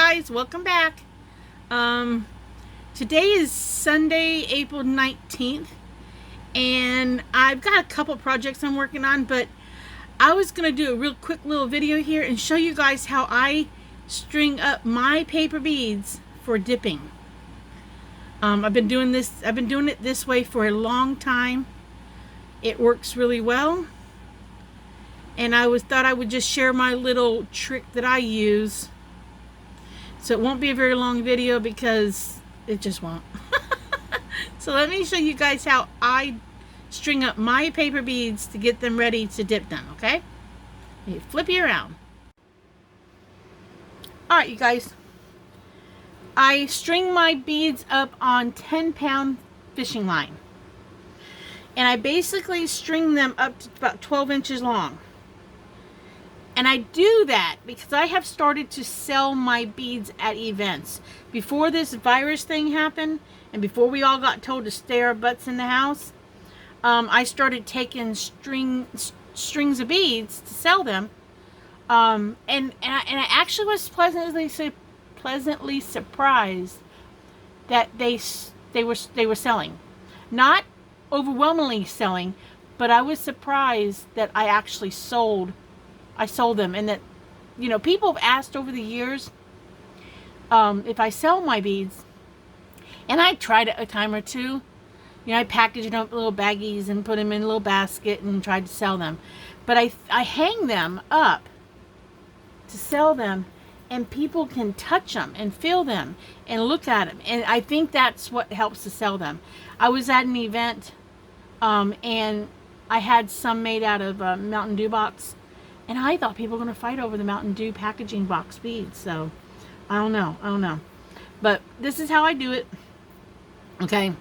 guys, welcome back. Today is Sunday, April 19th, and I've got a couple projects I'm working on, but I was going to do a real quick little video here and show you guys how I string up my paper beads for dipping. I've been doing it this way for a long time. It works really well. And thought I would just share my little trick that I use. So it won't be a very long video because it just won't. So let me show you guys how I string up my paper beads to get them ready to dip them, okay? Let me flip you around. Alright, you guys. I string my beads up on 10-pound fishing line. And I basically string them up to about 12 inches long. And I do that because I have started to sell my beads at events. Before this virus thing happened, and before we all got told to stay our butts in the house, I started taking strings of beads to sell them. And I actually was pleasantly surprised that they were selling. Not overwhelmingly selling, but I was surprised that I actually sold them, and that, you know, people have asked over the years if I sell my beads, and I tried it a time or two. You know, I packaged them up in little baggies and put them in a little basket and tried to sell them, but I hang them up to sell them, and people can touch them and feel them and look at them, and I think that's what helps to sell them. I was at an event, and I had some made out of Mountain Dew box. And I thought people were going to fight over the Mountain Dew packaging box beads. So, I don't know. But this is how I do it. Okay.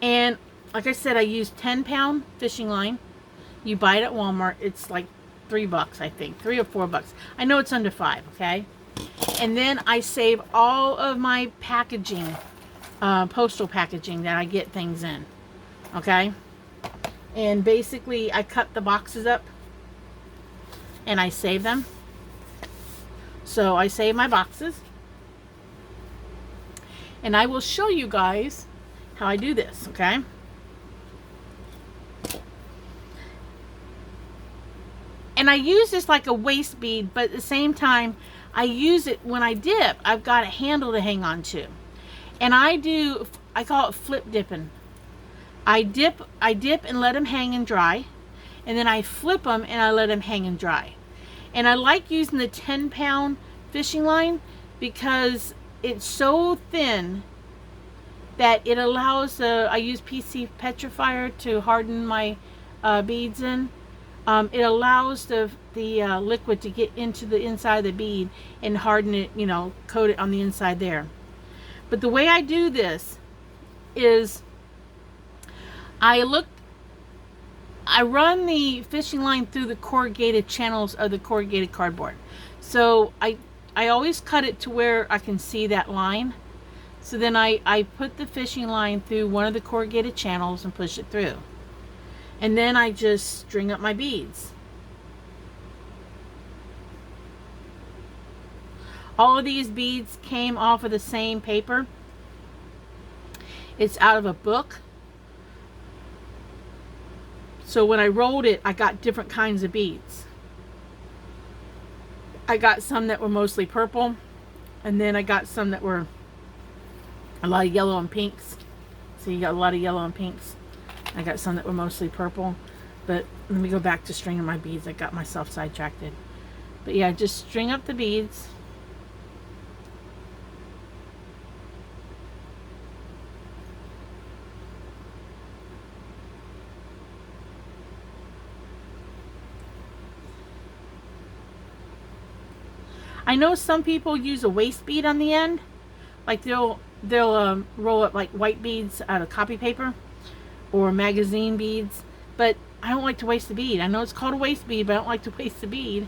And like I said, I use 10-pound fishing line. You buy it at Walmart. It's like $3, I think. $3 or $4. I know it's under $5, okay? And then I save all of my packaging, postal packaging that I get things in. Okay? And basically, I cut the boxes up and I save them. So I save my boxes, and I will show you guys how I do this, okay? And I use this like a waist bead, but at the same time I use it when I dip. I've got a handle to hang on to, and I call it flip dipping. I dip and let them hang and dry, and then I flip them and I let them hang and dry. And I like using the 10-pound fishing line because it's so thin that it allows I use PC petrifier to harden my beads in. It allows the liquid to get into the inside of the bead and harden it, you know, coat it on the inside there. But the way I do this is I run the fishing line through the corrugated channels of the corrugated cardboard. So I always cut it to where I can see that line. So then I put the fishing line through one of the corrugated channels and push it through. And then I just string up my beads. All of these beads came off of the same paper. It's out of a book. So when I rolled it, I got different kinds of beads. I got some that were mostly purple, and then I got some that were a lot of yellow and pinks. So you got a lot of yellow and pinks. I got some that were mostly purple. But let me go back to stringing my beads. I got myself sidetracked. But yeah, just string up the beads. I know some people use a waist bead on the end, like they'll roll up like white beads out of copy paper or magazine beads, but I don't like to waste the bead. I know it's called a waist bead, but I don't like to waste the bead.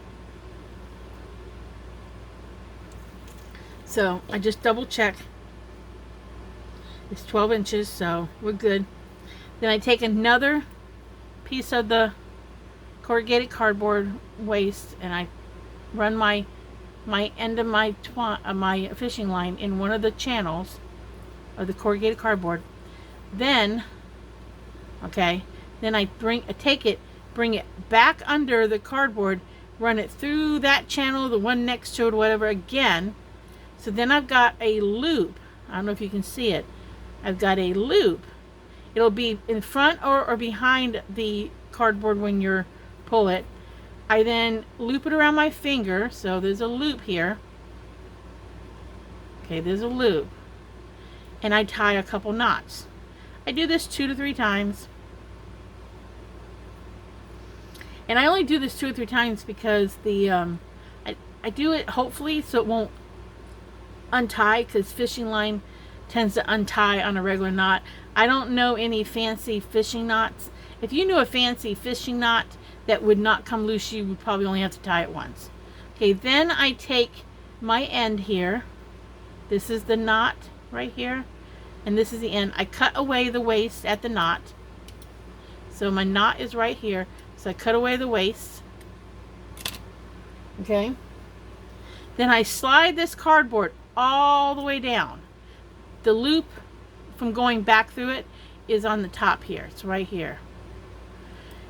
So I just double check. It's 12 inches, so we're good. Then I take another piece of the corrugated cardboard waste and I run my my end of my my fishing line in one of the channels of the corrugated cardboard. Then, okay, then I take it, bring it back under the cardboard, run it through that channel, the one next to it, whatever, again. So then I've got a loop. I don't know if you can see it. I've got a loop. It'll be in front or behind the cardboard when you pull it. I then loop it around my finger. So there's a loop here. Okay, there's a loop. And I tie a couple knots. I do this 2 to 3 times. And I only do this 2 or 3 times because the I do it hopefully so it won't untie, because fishing line tends to untie on a regular knot. I don't know any fancy fishing knots. If you knew a fancy fishing knot that would not come loose, you would probably only have to tie it once. Okay, then I take my end here. This is the knot right here, and this is the end. I cut away the waist at the knot. So my knot is right here. So I cut away the waist. Okay. Then I slide this cardboard all the way down. The loop from going back through it is on the top here. It's right here.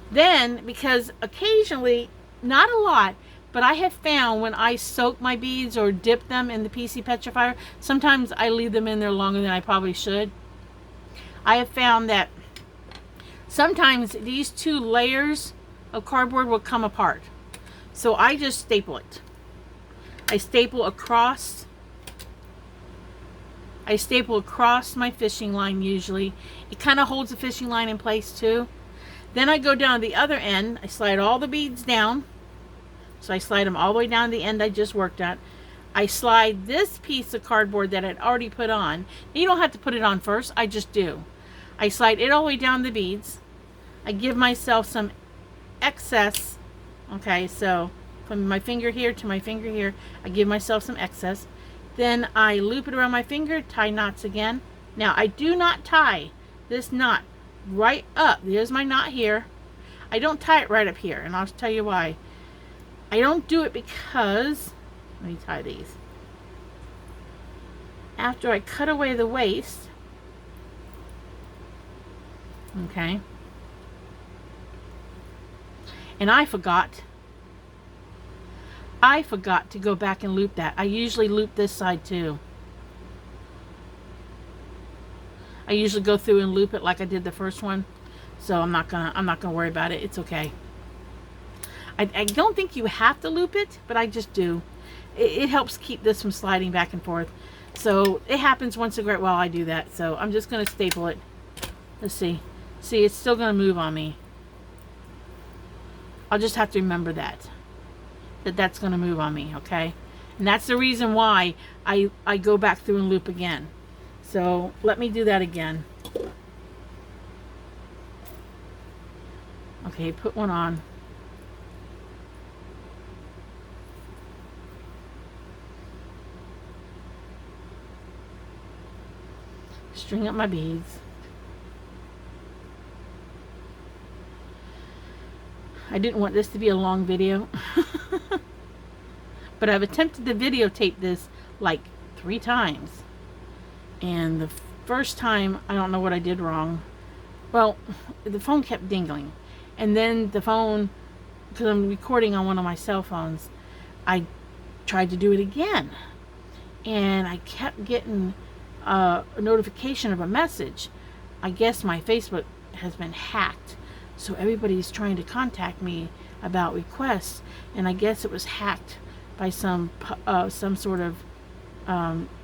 Then, because occasionally, not a lot, but I have found when I soak my beads or dip them in the PC petrifier, sometimes I leave them in there longer than I probably should. I have found that sometimes these 2 layers of cardboard will come apart. So I just staple it. I staple across my fishing line usually. It kind of holds the fishing line in place too. Then I go down to the other end. I slide all the beads down. So I slide them all the way down to the end I just worked at. I slide this piece of cardboard that I'd already put on. You don't have to put it on first. I just do. I slide it all the way down the beads. I give myself some excess. Okay, so from my finger here to my finger here, I give myself some excess. Then I loop it around my finger, tie knots again. Now I do not tie this knot right up. There's my knot here. I don't tie it right up here, and I'll tell you why. I don't do it because, let me tie these. After I cut away the waist, okay, and I forgot to go back and loop that. I usually loop this side too. I usually go through and loop it like I did the first one. So I'm not gonna worry about it. It's okay. I don't think you have to loop it, but I just do. It helps keep this from sliding back and forth. So it happens once in a great while I do that. So I'm just gonna staple it. Let's see. See, it's still gonna move on me. I'll just have to remember that's going to move on me, okay? And that's the reason why I go back through and loop again. So let me do that again. Okay, put one on. String up my beads. I didn't want this to be a long video. But I've attempted to videotape this like 3 times. And the first time, I don't know what I did wrong. Well, the phone kept dingling. And then the phone, because I'm recording on one of my cell phones, I tried to do it again. And I kept getting a notification of a message. I guess my Facebook has been hacked. So everybody's trying to contact me about requests, and I guess it was hacked by some sort of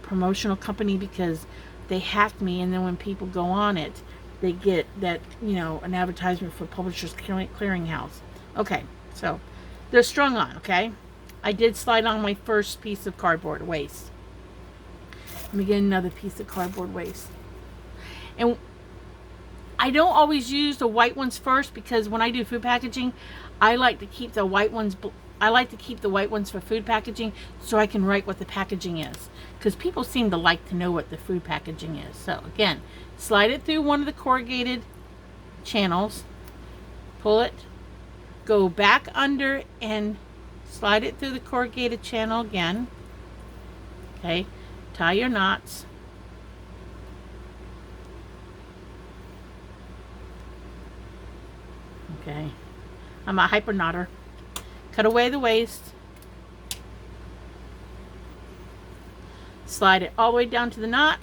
promotional company, because they hacked me, and then when people go on it, they get that, you know, an advertisement for Publishers Clearinghouse. Okay, so they're strung on, okay? I did slide on my first piece of cardboard waste. Let me get another piece of cardboard waste. And I don't always use the white ones first, because when I do food packaging, I like to keep the white ones. I like to keep the white ones for food packaging, so I can write what the packaging is. Because people seem to like to know what the food packaging is. So again, slide it through one of the corrugated channels, pull it, go back under and Slide it through the corrugated channel again. Okay, tie your knots. Okay, I'm a hyper knotter. Cut away the waste. Slide it all the way down to the knot.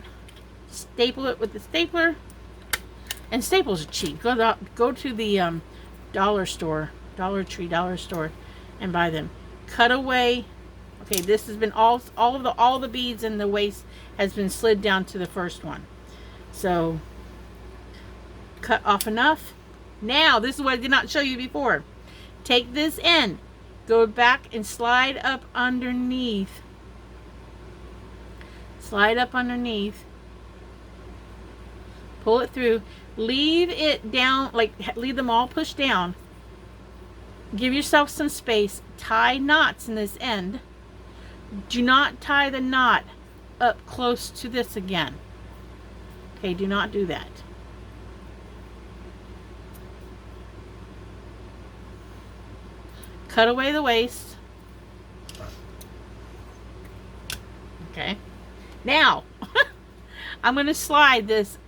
Staple it with the stapler. And staples are cheap. Go to the dollar store, Dollar Tree, dollar store, and buy them. Cut away. Okay, this has been all the beads and the waste has been slid down to the first one. So cut off enough. Now, this is what I did not show you before. Take this end, go back and slide up underneath. Slide up underneath. Pull it through. Leave it down, like leave them all pushed down. Give yourself some space. Tie knots in this end. Do not tie the knot up close to this again. Okay, do not do that. Cut away the waste. Okay. Now, I'm going to slide this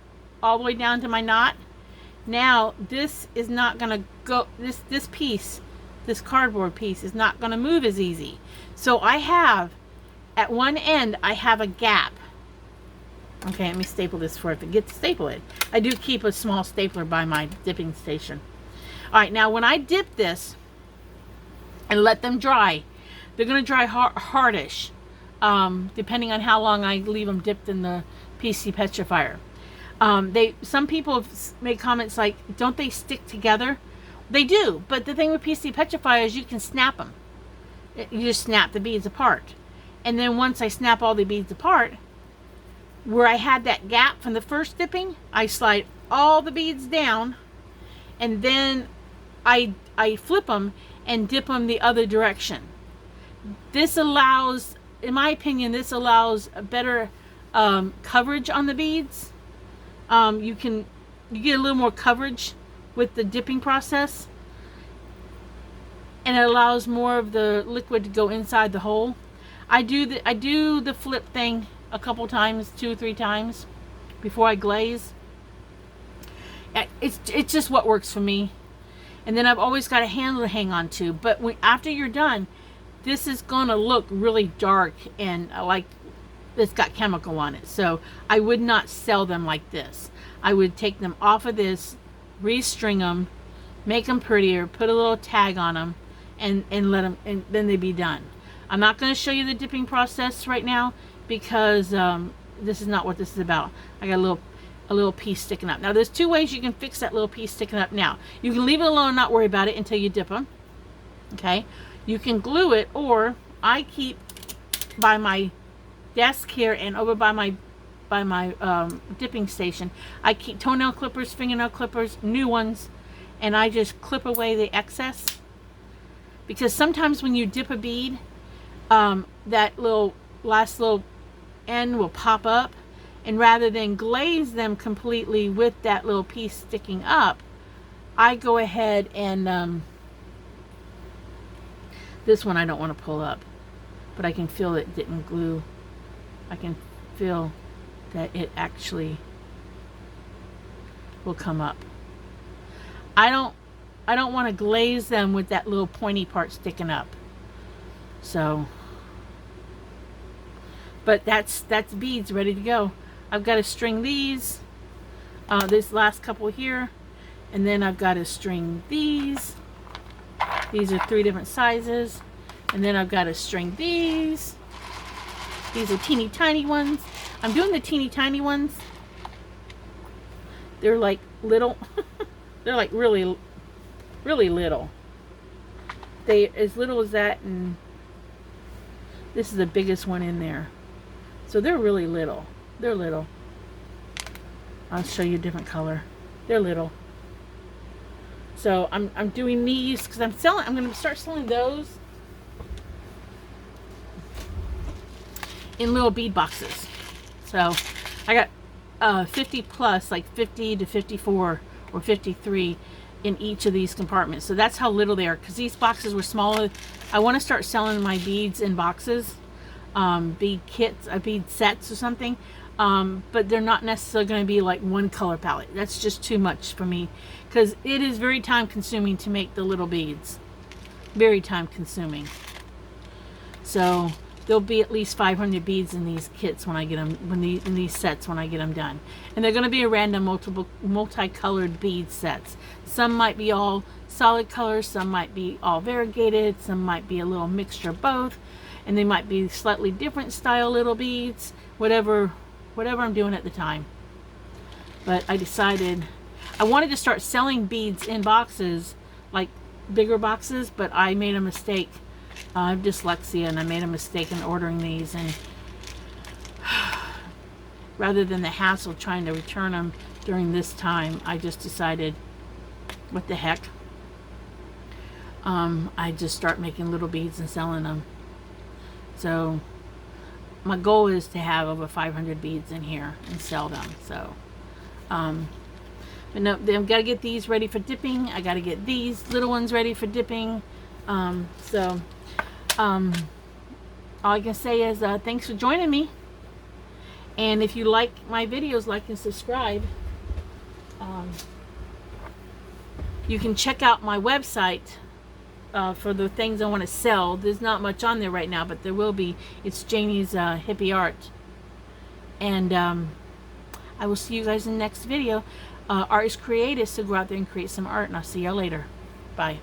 all the way down to my knot. Now, this is not going to go, this piece, this cardboard piece is not going to move as easy. So I have, at one end, I have a gap. Okay, let me staple this before I forget to staple it. I do keep a small stapler by my dipping station. All right, now when I dip this and let them dry, they're going to dry hardish, depending on how long I leave them dipped in the PC petrifier. Some people have made comments like, don't they stick together? They do, but the thing with PC petrifier is you can snap them. You just snap the beads apart. And then once I snap all the beads apart, where I had that gap from the first dipping, I slide all the beads down, and then I flip them and dip them the other direction. This allows, in my opinion, this allows a better coverage on the beads. You get a little more coverage with the dipping process, and it allows more of the liquid to go inside the hole. I do the flip thing a couple times, 2 or 3 times before I glaze. It's just what works for me. And then I've always got a handle to hang on to. But after you're done, this is gonna look really dark and like it's got chemical on it. So I would not sell them like this. I would take them off of this, restring them, make them prettier, put a little tag on them, and let them, and then they'd be done. I'm not going to show you the dipping process right now because this is not what this is about. I got a little piece sticking up. Now there's 2 ways you can fix that little piece sticking up. Now you can leave it alone and not worry about it until you dip them. Okay, you can glue it, or I keep by my desk here and over by my dipping station, I keep toenail clippers, fingernail clippers, new ones, and I just clip away the excess. Because sometimes when you dip a bead, that last little end will pop up, and rather than glaze them completely with that little piece sticking up, I go ahead and this one I don't want to pull up, but I can feel it didn't glue. I can feel that it actually will come up. I don't want to glaze them with that little pointy part sticking up. So, but that's beads ready to go. I've got to string these, this last couple here, and then I've got to string these. These are 3 different sizes, and then I've got to string these. These are teeny tiny ones. I'm doing the teeny tiny ones. They're like little. They're like really, really little. They as little as that, and this is the biggest one in there. So they're really little. They're little. I'll show you a different color. They're little. So I'm doing these because I'm going to start selling those in little bead boxes. So I got 50 plus, like 50 to 54 or 53 in each of these compartments. So that's how little they are, because these boxes were smaller. I want to start selling my beads in boxes, bead kits, bead sets or something. But they're not necessarily going to be like one color palette. That's just too much for me, because it is very time consuming to make the little beads. Very time consuming. So there'll be at least 500 beads in these kits when I get them, in these sets when I get them done. And they're going to be a random multicolored bead sets. Some might be all solid colors, some might be all variegated, some might be a little mixture of both, and they might be slightly different style little beads, whatever I'm doing at the time. But I decided I wanted to start selling beads in boxes, like bigger boxes, but I made a mistake. I have dyslexia, and I made a mistake in ordering these, and rather than the hassle trying to return them during this time, I just decided, what the heck, I just start making little beads and selling them. So my goal is to have over 500 beads in here and sell them. So but no, I've got to get these ready for dipping. I got to get these little ones ready for dipping. All I can say is thanks for joining me. And if you like my videos, like and subscribe. You can check out my website for the things I want to sell. There's not much on there right now, but there will be. It's Janie's Hippie Art. And I will see you guys in the next video. Art is creative, so go out there and create some art, and I'll see y'all later. Bye.